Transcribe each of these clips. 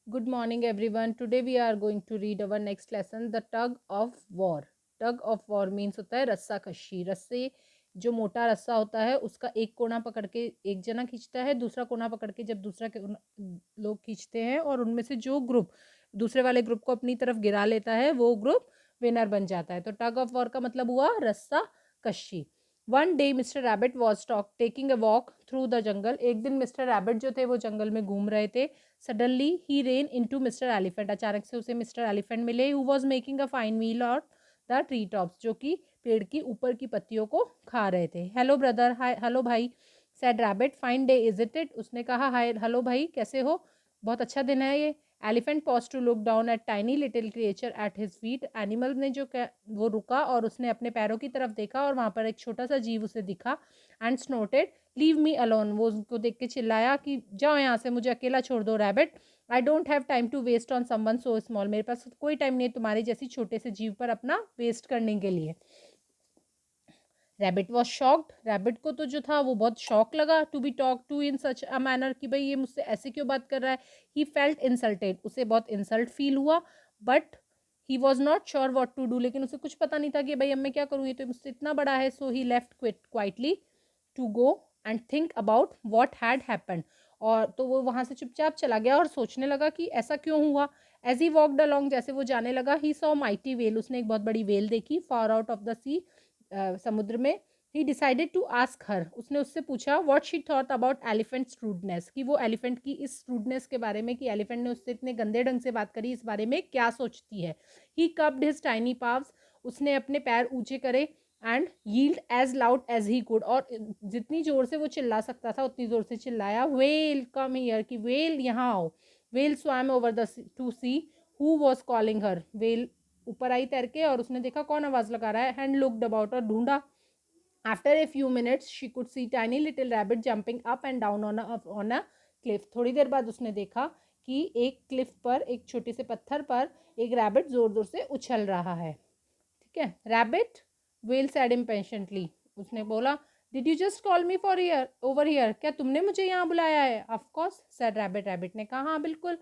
Good morning, everyone. Today we are going to read our next lesson, The Tug of War. Tug of War means होता है रस्सा कशी. रस्से जो मोटा रस्सा होता है उसका एक कोना पकड़ के एक जना खींचता है, दूसरा कोना पकड़ के जब दूसरा लोग खींचते हैं और उनमें से जो ग्रुप दूसरे वाले ग्रुप को अपनी तरफ गिरा लेता है वो ग्रुप विनर बन जाता है. तो टग ऑफ वॉर का मतलब हुआ रस्सा कशी. One day mister rabbit was taking a walk through the jungle. एक दिन मिस्टर रैबिट जो थे वो जंगल में घूम रहे थे. Suddenly he ran into mister elephant. अचानक से उसे मिस्टर एलिफेंट मिले who was making a fine meal और द ट्री टॉप्स, जो कि पेड़ की ऊपर की पत्तियों को खा रहे थे. हेलो ब्रदर, हाय, हेलो भाई, said rabbit. Fine day is it. उसने कहा हाय, हेलो भाई, कैसे हो, बहुत अच्छा दिन है ये. Elephant pause to look down at tiny little creature at his feet. Animal ने वो रुका और उसने अपने पैरों की तरफ देखा और वहां पर एक छोटा सा जीव उसे दिखा. And snorted leave me alone. वो उसको देख के चिल्लाया कि जाओ यहाँ से, मुझे अकेला छोड़ दो rabbit. I don't have time to waste on someone so small. मेरे पास कोई टाइम नहीं है तुम्हारे जैसी छोटे से जीव पर अपना वेस्ट करने के लिए. Rabbit was shocked. रैबिट को तो जो था वो बहुत शौक लगा. To be talk to in such a manner, कि भाई ये मुझसे ऐसे क्यों बात कर रहा है. He felt insulted. उसे बहुत इंसल्ट फील हुआ. But he was not sure what to do. लेकिन उसे कुछ पता नहीं था कि भाई अब मैं क्या करूँ, ये तो मुझसे इतना बड़ा है. So he left quietly to go and think about what had happened. और तो वो वहाँ से चुपचाप चला गया और सोचने लगा कि ऐसा क्यों हुआ. एज ही वॉकड अलॉन्ग, जैसे वो जाने लगा, ही सॉ माइटी वेल. उसने एक बहुत बड़ी वेल देखी far out of the sea, समुद्र में. He decided to ask her. उसने उससे पूछा what she thought about elephant rudeness, कि वो एलिफेंट की इस स्ट्रूडनेस के बारे में, कि एलिफेंट ने उससे इतने गंदे ढंग से बात करी, इस बारे में क्या सोचती है. He cupped his tiny paws. उसने अपने पैर ऊंचे करे. And yield as loud as he could. और जितनी जोर से वो चिल्ला सकता था उतनी जोर से चिल्लाया. वेल कम हियर, कि वेल यहाँ आओ. Well swum over the two see who was calling her. Well ऊपर आई तैर के और उसने देखा कौन आवाज लगा रहा है. एंड लुक्ड अबाउट और ढूंढा. After a few minutes she could see tiny little rabbit jumping up and down on a cliff. थोड़ी देर बाद उसने देखा कि एक क्लिफ पर, एक छोटे से पत्थर पर एक रैबिट जोर जोर से उछल रहा है. ठीक है. Rabbit, whale said impatiently. उसने बोला did you just call me for here over here, क्या तुमने मुझे यहाँ बुलाया है. Of course said rabbit. Rabbit ने कहा हाँ बिल्कुल.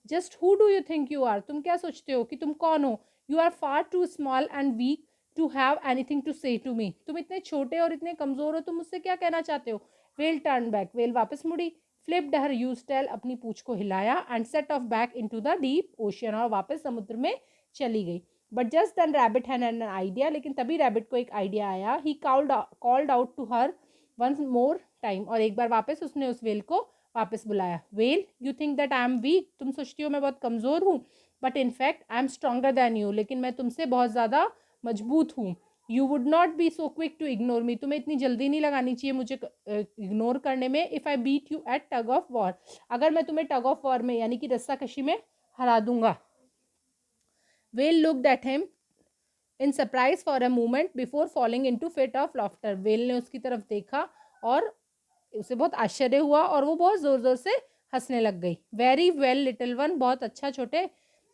Just who do you think you are, तुम क्या सोचते हो कि तुम कौन हो. You are far too small and weak to have anything to say to me. तुम इतने छोटे और इतने कमजोर हो, तुम मुझसे क्या कहना चाहते हो. Well turn back. वेल वापस मुड़ी. Flipped her huge tail. अपनी पूछ को हिलाया. And set off back into the deep ocean. और वापस समुद्र में चली गई. But just then rabbit had an idea. लेकिन तभी रैबिट को एक आइडिया आया. He called out to her once more time. और एक बार वापस उसने उस वेल को वापस बुलाया. Well you think that I am weak, तुम सोचती हो मैं बहुत कमजोर हूँ. But in fact I am stronger than you, लेकिन मैं तुमसे बहुत ज्यादा मजबूत हूँ. You would not be so quick to ignore me. तुम्हें इतनी जल्दी नहीं लगानी चाहिए मुझे इग्नोर करने में. If I beat you at tug of war, अगर मैं तुम्हें टग ऑफ वॉर में यानी कि रस्सा कशी में हरा दूंगा. Whale looked at him in surprise for a moment before falling in to fit of laughter. Whale ने उसकी तरफ देखा और उसे बहुत आश्चर्य हुआ और वो बहुत जोर जोर से हंसने लग गई. वेरी वेल लिटिल वन, बहुत अच्छा छोटे.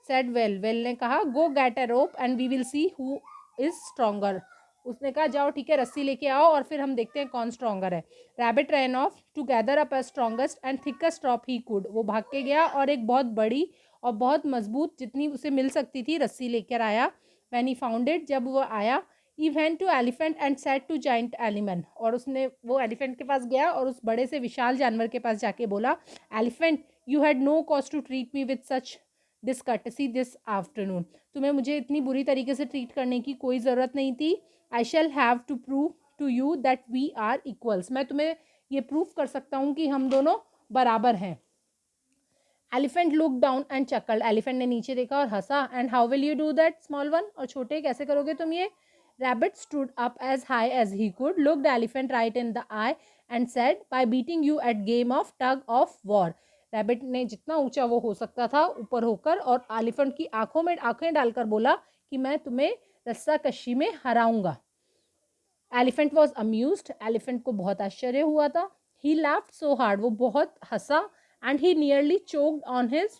Said well. वेल ने कहा go get a rope and we will see who is stronger. उसने कहा जाओ ठीक है, रस्सी लेके आओ और फिर हम देखते हैं कौन स्ट्रॉन्गर है. Rabbit ran off to gather up a strongest and thickest rope he could. वो भाग के गया और एक बहुत बड़ी और बहुत मजबूत, जितनी उसे मिल सकती थी, रस्सी लेकर आया. व्हेन ही फाउंड इट, जब वो आया, he went to elephant and said to giant एलिमन. और उसने वो एलिफेंट के पास गया और उस बड़े से विशाल जानवर के पास जाके बोला, elephant you had no cause to treat me with such discourtesy this afternoon. तुम्हें मुझे इतनी बुरी तरीके से ट्रीट करने की कोई ज़रूरत नहीं थी. I shall have to prove to you that we are equals. मैं तुम्हें ये प्रूफ कर सकता हूँ कि हम दोनों बराबर हैं. Elephant look down and chuckled. Elephant ने नीचे देखा और हंसा. And how will you do that small one, और छोटे कैसे करोगे तुम ये. Rabbit stood up as high as he could, looked elephant right in the eye and said by beating you at game of tug of war. Rabbit ने जितना ऊंचा वो हो सकता था ऊपर होकर और एलिफेंट की आंखों में आंखें डालकर बोला कि मैं तुम्हें रस्सा कशी में हराऊंगा. Elephant was amused. एलिफेंट को बहुत आश्चर्य हुआ था. ही लाफ्ड सो हार्ड, वो बहुत हंसा. And he nearly choked on his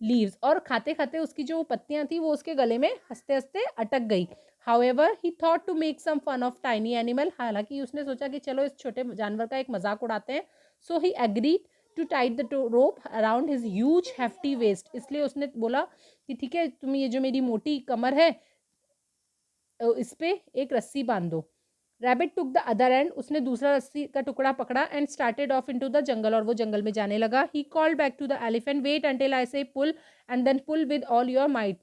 leaves, और खाते खाते उसकी जो पत्तियां थी वो उसके गले में हंसते हंसते अटक गई. However he thought to make some fun of tiny animal. हालांकि उसने सोचा कि चलो इस छोटे जानवर का एक मजाक उड़ाते हैं. So he agreed to tight the rope around his huge hefty waist, इसलिए उसने बोला कि ठीक है तुम ये जो मेरी मोटी कमर है इस पे एक रस्सी बांध दो। Rabbit took the other end, उसने दूसरा रस्सी का टुकड़ा पकड़ा and started off into the jungle, और वो जंगल में जाने लगा। He called back to the elephant, wait until I say pull and then pull with all your might.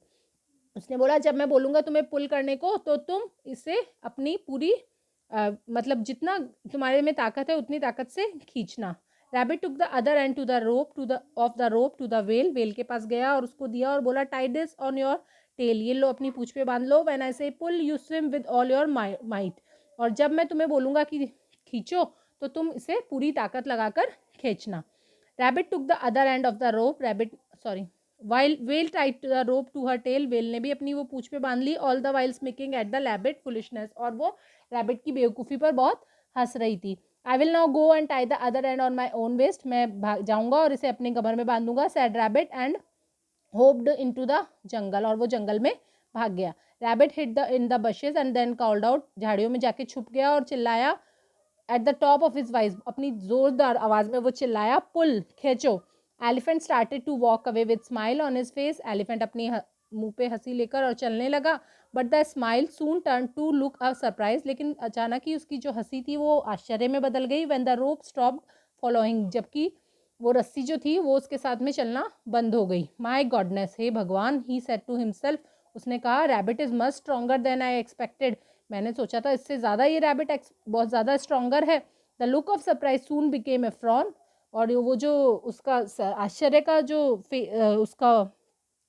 उसने बोला जब मैं बोलूंगा तुम्हें पुल करने को तो तुम इसे अपनी पूरी मतलब जितना तुम्हारे में ताकत है उतनी ताकत से खींचना। Rabbit took the other end to the rope to the of the rope to the whale, whale के पास गया और उसको दिया और बोला tie this on your tail, ये लो अपनी पूंछ पे बांध लो। When I say pull you swim with all your might, और जब मैं तुम्हें बोलूंगा कि खींचो तो तुम इसे पूरी ताकत लगाकर खींचना। Rabbit took the other end of the rope, while whale tied the rope to her tail, whale ने भी अपनी वो पूंछ पे बांध ली। All the while smirking at the rabbit foolishness, और वो रैबिट की बेवकूफ़ी पर बहुत हंस रही थी। I will now go and tie the other end on my own waist, मैं भाग जाऊंगा और इसे अपने कमर में बांधूंगा। Said rabbit and hopped into the jungle, और वो जंगल में भाग गया। Rabbit hid the in the bushes and then called out, झाड़ियों में जाके छुप गया और चिल्लाया at the top of his voice, अपनी जोरदार आवाज में वो चिल्लाया पुल, खींचो। Elephant started to walk away with smile on his face, elephant अपनी मुंह पे हंसी लेकर और चलने लगा। But the smile soon turn to look a surprise, लेकिन अचानक ही उसकी जो हंसी थी वो आश्चर्य में बदल गई। When the rope stopped following, जबकि वो रस्सी जो थी वो उसके साथ में चलना बंद हो गई। माई गॉडनेस, हे भगवान, ही सेड टू हिमसेल्फ, उसने कहा rabbit is much stronger than I expected, मैंने सोचा था इससे ज़्यादा ये रैबिट बहुत ज़्यादा स्ट्रॉन्गर है। The look of surprise soon became a frown, और वो जो उसका आश्चर्य का जो उसका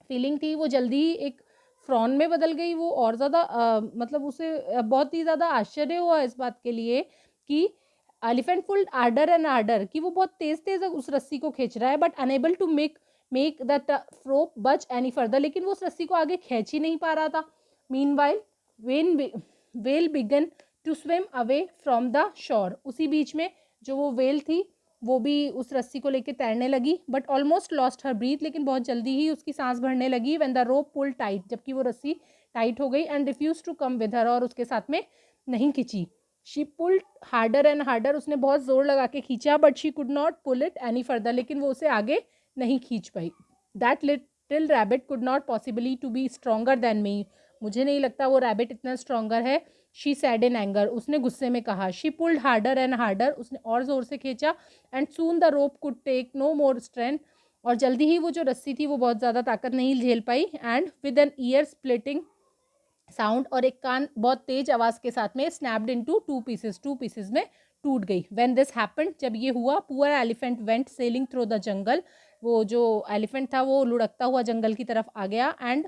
फीलिंग थी वो जल्दी ही एक फ्रॉन में बदल गई। वो और ज़्यादा मतलब उसे बहुत ही ज़्यादा आश्चर्य हुआ इस बात के लिए कि elephant full order and order, कि वो बहुत तेज तेज उस रस्सी को खींच रहा है, but unable to make that rope budge any further, लेकिन वो उस रस्सी को आगे खींच ही नहीं पा रहा था। Meanwhile whale began to swim away from the shore, उसी बीच में जो वो वेल थी वो भी उस रस्सी को लेकर तैरने लगी, but almost lost her breath, लेकिन बहुत जल्दी ही उसकी सांस भरने लगी। When the rope pull tight, जबकि वो रस्सी टाइट हो गई, and refuse to come with her, और उसके साथ में नहीं खींची। She pulled harder and harder, उसने बहुत जोर लगा के खींचा, but she could not pull it any further, लेकिन वो उसे आगे नहीं खींच पाई। That little rabbit could not possibly to be stronger than me, मुझे नहीं लगता वो रैबिट इतना स्ट्रॉन्गर है। शी सैड इन एंगर, उसने गुस्से में कहा। She pulled harder and harder, उसने और जोर से खींचा। And soon the rope could take no more strength, और जल्दी ही वो जो रस्सी थी वो बहुत ज़्यादा ताकत नहीं झेल पाई। And with an ear splitting sound, और एक कान बहुत तेज आवाज के साथ में स्नैप्ड इनटू टू पीसेस में टूट गई। व्हेन दिस हैपेंड, जब ये हुआ, poor elephant went selling through the jungle, वो जो एलिफेंट था वो लुढ़कता हुआ जंगल की तरफ आ गया। And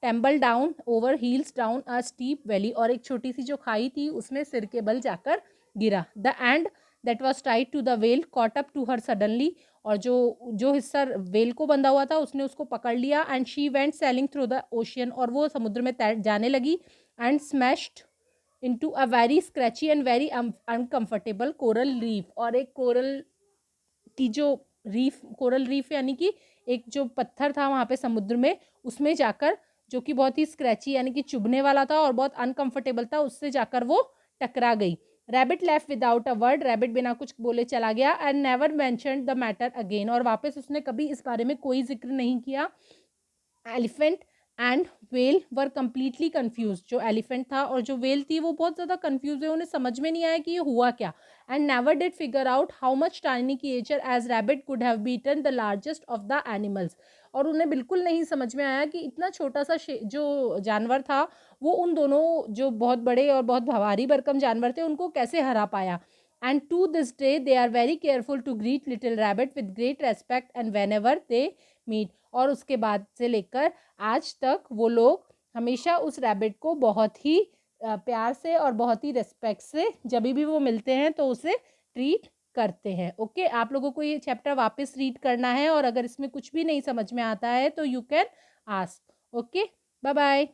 tumble down over heels down a steep valley, और एक छोटी सी जो खाई थी उसमें सिर के बल जाकर गिरा। The end that was tied to the whale caught up to her suddenly, और जो जो हिस्सा वेल को बंधा हुआ था उसने उसको पकड़ लिया। And she went selling through the ocean, और वो समुद्र में तैर जाने लगी। And smashed into a very scratchy and very uncomfortable coral reef, और एक कोरल रीफ यानी कि एक जो पत्थर था वहाँ पे समुद्र में, उसमें जाकर, जो कि बहुत ही स्क्रैची यानी कि चुभने वाला था और बहुत अनकंफर्टेबल था, उससे जाकर वो टकरा गई। Rabbit left without a word, rabbit बिना कुछ बोले चला गया। And never mentioned the matter again, और वापस उसने कभी इस बारे में कोई जिक्र नहीं किया। Elephant and well were completely confuse, जो एलिफेंट था और जो वेल थी वो बहुत ज़्यादा कन्फ्यूज है, उन्हें समझ में नहीं आया कि ये हुआ क्या। And never did figure out how much tiny creature as rabbit could have beaten the largest of the animals, और उन्हें बिल्कुल नहीं समझ में आया कि इतना छोटा सा जो जानवर था वो उन दोनों जो बहुत बड़े और बहुत भारी भरकम जानवर थे उनको कैसे हरा पाया। And to this day they are very careful to greet little rabbit with great respect and whenever they meet, और उसके बाद से लेकर आज तक वो लोग हमेशा उस रैबिट को बहुत ही प्यार से और बहुत ही रिस्पेक्ट से जब भी वो मिलते हैं तो उसे ट्रीट करते हैं। ओके, आप लोगों को ये चैप्टर वापस रीड करना है, और अगर इसमें कुछ भी नहीं समझ में आता है तो you can ask. Okay, bye bye.